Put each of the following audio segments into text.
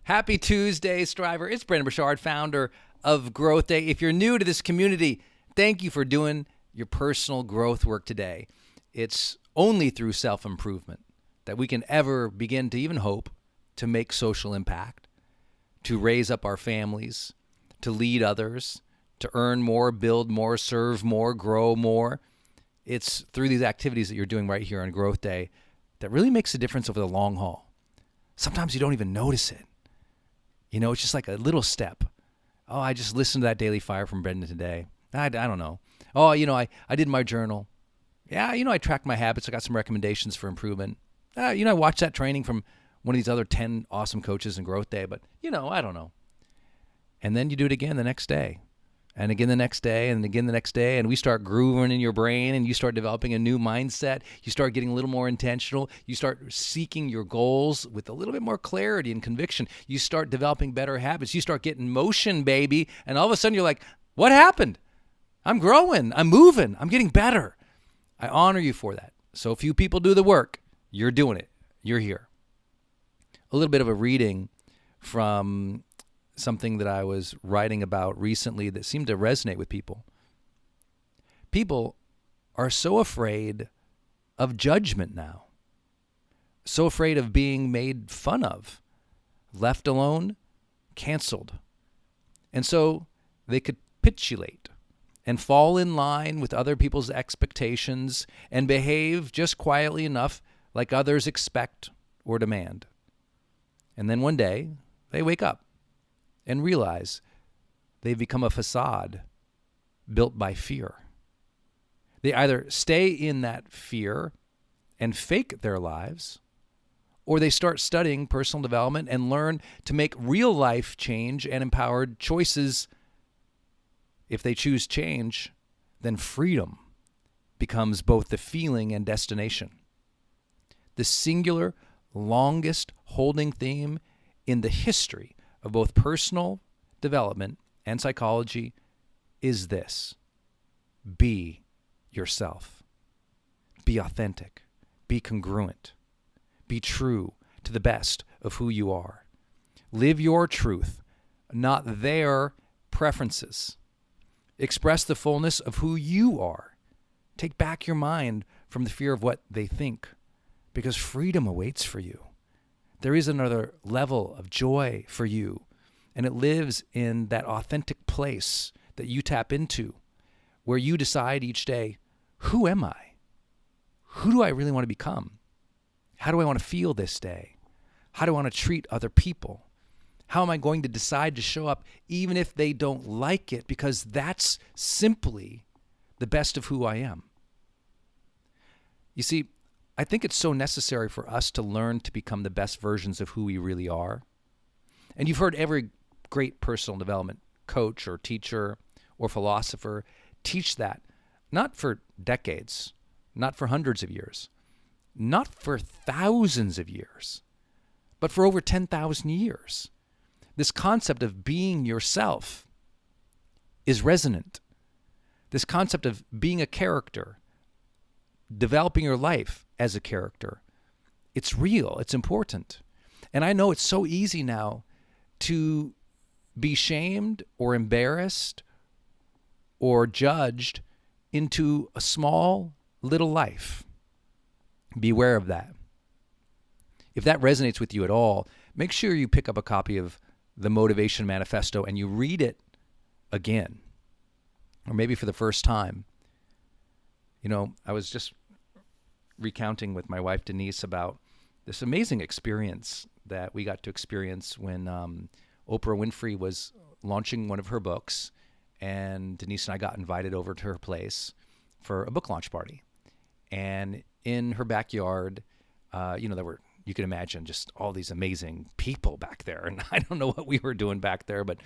Happy Tuesday, Striver. It's Brandon Burchard, founder of Growth Day. If you're new to this community, thank you for doing your personal growth work today. It's only through self-improvement that we can ever begin to even hope to make social impact, to raise up our families, to lead others, to earn more, build more, serve more, grow more. It's through these activities that you're doing right here on Growth Day that really makes a difference over the long haul. Sometimes you don't even notice it. You know, it's just like a little step. Oh, I just listened to that Daily Fire from Brendan today. I don't know. Oh, I did my journal. Yeah, I tracked my habits. I got some recommendations for improvement. I watched that training from one of these other 10 awesome coaches in Growth Day, but, I don't know. And then you do it again the next day. And again the next day, and again the next day, and we start grooving in your brain, and you start developing a new mindset. You start getting a little more intentional. You start seeking your goals with a little bit more clarity and conviction. You start developing better habits. You start getting motion, baby, and all of a sudden you're like, what happened? I'm growing. I'm moving. I'm getting better. I honor you for that. So few people do the work. You're doing it. You're here. A little bit of a reading from something that I was writing about recently that seemed to resonate with people. People are so afraid of judgment now, so afraid of being made fun of, left alone, canceled. And so they capitulate and fall in line with other people's expectations and behave just quietly enough like others expect or demand. And then one day they wake up and realize they've become a facade built by fear. They either stay in that fear and fake their lives, or they start studying personal development and learn to make real life change and empowered choices. If they choose change, then freedom becomes both the feeling and destination. The singular, longest holding theme in the history of both personal development and psychology is this: be yourself. Be authentic. Be congruent. Be true to the best of who you are. Live your truth, not their preferences. Express the fullness of who you are. Take back your mind from the fear of what they think, because freedom awaits for you. There is another level of joy for you, and it lives in that authentic place that you tap into, where you decide each day, who am I? Who do I really want to become? How do I want to feel this day? How do I want to treat other people? How am I going to decide to show up even if they don't like it? Because that's simply the best of who I am. You see, I think it's so necessary for us to learn to become the best versions of who we really are. And you've heard every great personal development coach or teacher or philosopher teach that, not for decades, not for hundreds of years, not for thousands of years, but for over 10,000 years. This concept of being yourself is resonant. This concept of being a character, developing your life as a character, it's real, it's important. And I know it's so easy now to be shamed or embarrassed or judged into a small little life. Beware of that. If that resonates with you at all, make sure you pick up a copy of the Motivation Manifesto and you read it again, or maybe for the first time. I was just recounting with my wife, Denise, about this amazing experience that we got to experience when Oprah Winfrey was launching one of her books, and Denise and I got invited over to her place for a book launch party. And in her backyard, there were, you can imagine, just all these amazing people back there. And I don't know what we were doing back there, but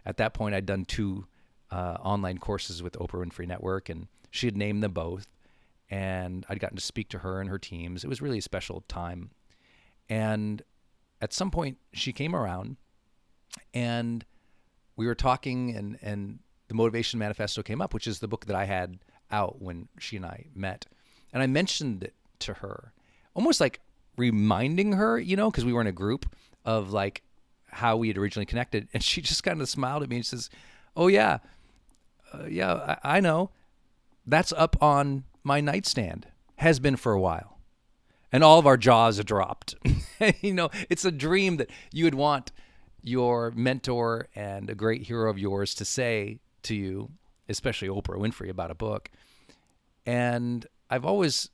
at that point I'd done 2 online courses with Oprah Winfrey Network, and she had named them both. And I'd gotten to speak to her and her teams. It was really a special time. And at some point she came around and we were talking, and the Motivation Manifesto came up, which is the book that I had out when she and I met. And I mentioned it to her, almost like reminding her, because we were in a group of like how we had originally connected. And she just kind of smiled at me and says, "Oh yeah, I know. That's up on my nightstand. Has been for a while." And all of our jaws dropped. It's a dream that you would want your mentor and a great hero of yours to say to you, especially Oprah Winfrey, about a book. And I've always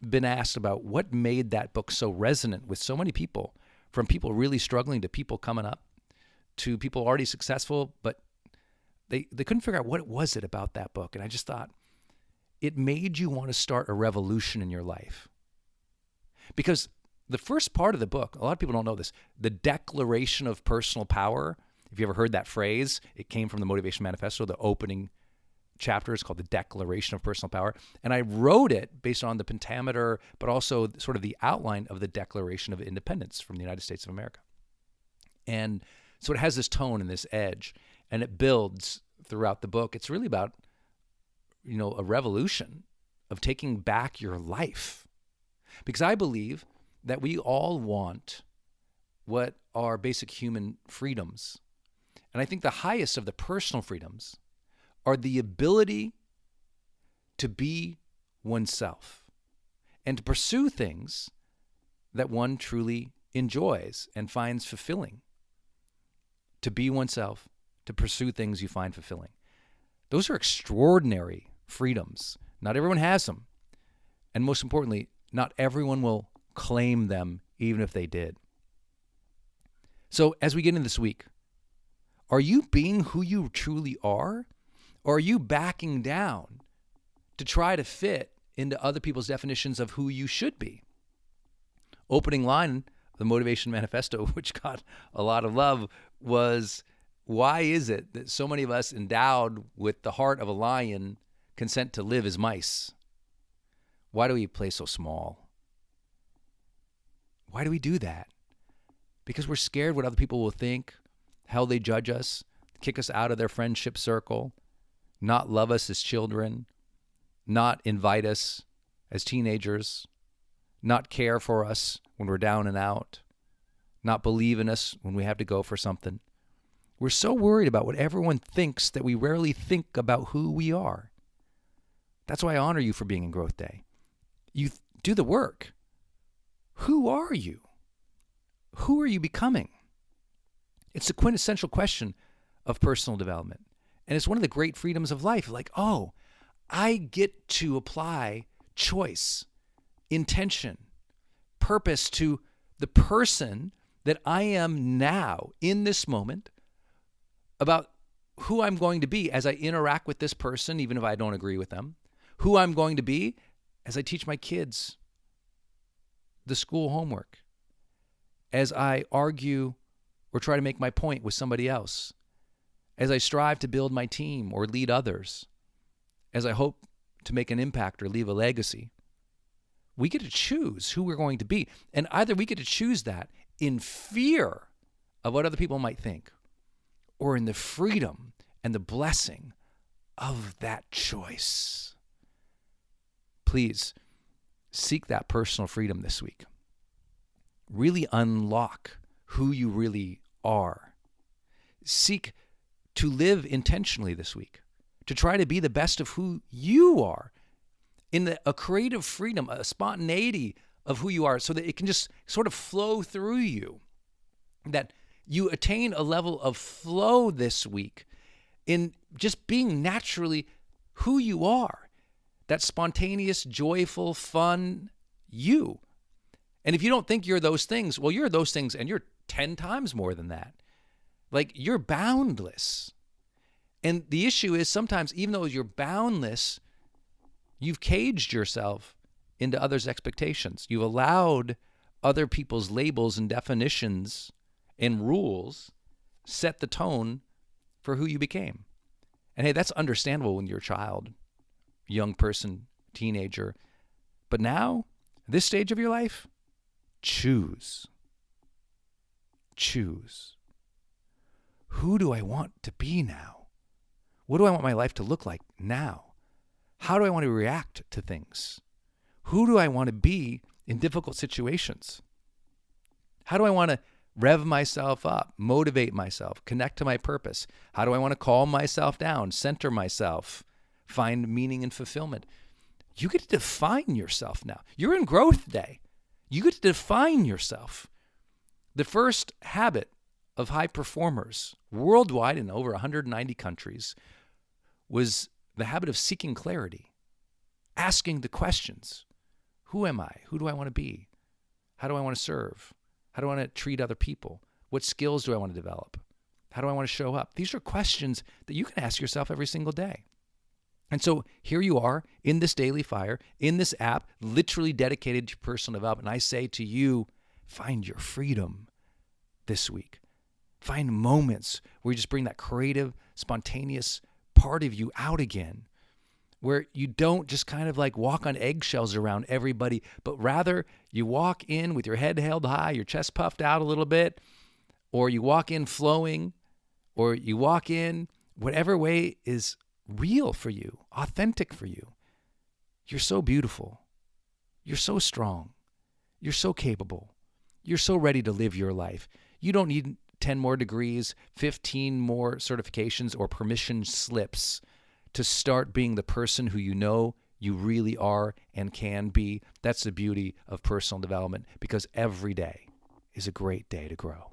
been asked about what made that book so resonant with so many people, from people really struggling to people coming up to people already successful, but they couldn't figure out what it was about that book. And I just thought it made you want to start a revolution in your life. Because the first part of the book, a lot of people don't know this, the Declaration of Personal Power. If you ever heard that phrase, it came from the Motivation Manifesto. The opening chapter is called the Declaration of Personal Power. And I wrote it based on the pentameter, but also sort of the outline of the Declaration of Independence from the United States of America. And so it has this tone and this edge, and it builds throughout the book. It's really about, a revolution of taking back your life. Because I believe that we all want what are basic human freedoms. And I think the highest of the personal freedoms are the ability to be oneself and to pursue things that one truly enjoys and finds fulfilling. To be oneself, to pursue things you find fulfilling. Those are extraordinary freedoms. Not everyone has them. And most importantly, not everyone will claim them even if they did. So as we get into this week, are you being who you truly are? Or are you backing down to try to fit into other people's definitions of who you should be? Opening line of the Motivation Manifesto, which got a lot of love, was, why is it that so many of us endowed with the heart of a lion consent to live as mice? Why do we play so small? Why do we do that? Because we're scared what other people will think, how they judge us, kick us out of their friendship circle, not love us as children, not invite us as teenagers, not care for us when we're down and out, not believe in us when we have to go for something. We're so worried about what everyone thinks that we rarely think about who we are. That's why I honor you for being in Growth Day. You do the work. Who are you? Who are you becoming? It's the quintessential question of personal development. And it's one of the great freedoms of life. Like, oh, I get to apply choice, intention, purpose to the person that I am now in this moment, about who I'm going to be as I interact with this person, even if I don't agree with them, who I'm going to be as I teach my kids the school homework, as I argue or try to make my point with somebody else, as I strive to build my team or lead others, as I hope to make an impact or leave a legacy. We get to choose who we're going to be. And either we get to choose that in fear of what other people might think, or in the freedom and the blessing of that choice. Please seek that personal freedom this week. Really unlock who you really are. Seek to live intentionally this week, to try to be the best of who you are, in a creative freedom, a spontaneity of who you are, so that it can just sort of flow through you, that you attain a level of flow this week in just being naturally who you are, that spontaneous, joyful, fun you. And if you don't think you're those things, well, you're those things, and you're 10 times more than that. Like, you're boundless. And the issue is, sometimes, even though you're boundless, you've caged yourself into others' expectations. You've allowed other people's labels and definitions and rules set the tone for who you became. And hey, that's understandable when you're a child, young person, teenager. But now, this stage of your life, choose. Choose. Who do I want to be now? What do I want my life to look like now? How do I want to react to things? Who do I want to be in difficult situations? How do I want to rev myself up, motivate myself, connect to my purpose? How do I want to calm myself down, center myself, find meaning and fulfillment? You get to define yourself now. You're in growth day. You get to define yourself. The first habit of high performers worldwide in over 190 countries was the habit of seeking clarity, asking the questions. Who am I? Who do I want to be? How do I want to serve? How do I want to treat other people? What skills do I want to develop? How do I want to show up? These are questions that you can ask yourself every single day. And so here you are in this daily fire, in this app, literally dedicated to personal development. And I say to you, find your freedom this week. Find moments where you just bring that creative, spontaneous part of you out again, where you don't just kind of like walk on eggshells around everybody, but rather you walk in with your head held high, your chest puffed out a little bit, or you walk in flowing, or you walk in whatever way is real for you, authentic for you. You're so beautiful. You're so strong. You're so capable. You're so ready to live your life. You don't need 10 more degrees, 15 more certifications, or permission slips to start being the person who you know you really are and can be. That's the beauty of personal development, because every day is a great day to grow.